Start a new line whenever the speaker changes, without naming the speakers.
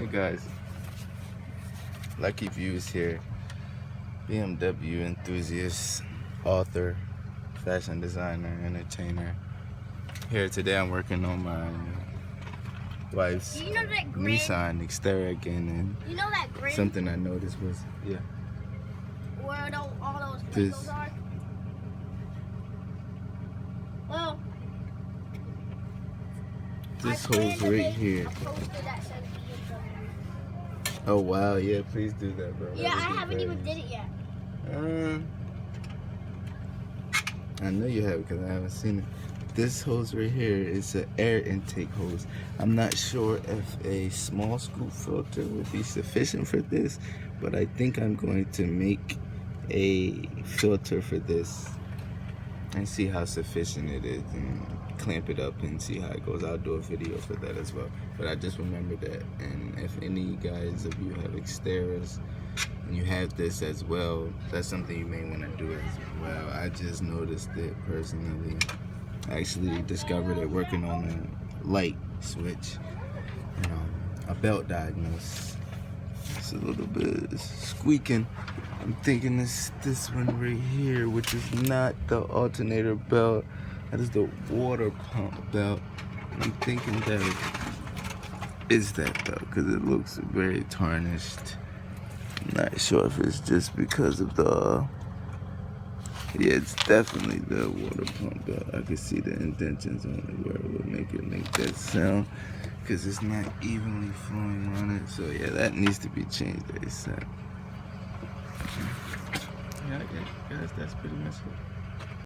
Hey guys, Lucky Views here, BMW enthusiast, author, fashion designer, entertainer. Here today I'm working on my wife's Nissan Xterra again, and something I noticed was,
where all those windows are? Well,
this hole's right here. Oh wow, yeah, please do that, bro.
Yeah, I haven't even did it yet.
I know you have because I haven't seen it. This hose right here is an air intake hose. I'm not sure if a small scoop filter would be sufficient for this, but I think I'm going to make a filter for this and see how sufficient it is and clamp it up and see how it goes. I'll do a video for that as well. But I just remembered that, and if any guys of you have Xterras and you have this as well, that's something you may want to do as well. I just noticed it personally. I actually discovered it working on a light switch and a belt diagnosis. It's a little bit squeaking. I'm thinking it's this one right here, which is not the alternator belt. That is the water pump belt. I'm thinking that is that belt because it looks very tarnished. I'm not sure if it's just because of the... Yeah, it's definitely the water pump belt. I can see the indentions on it where it would make that sound because it's not evenly flowing on it. So yeah, that needs to be changed ASAP. Yeah, guys, that's pretty much it.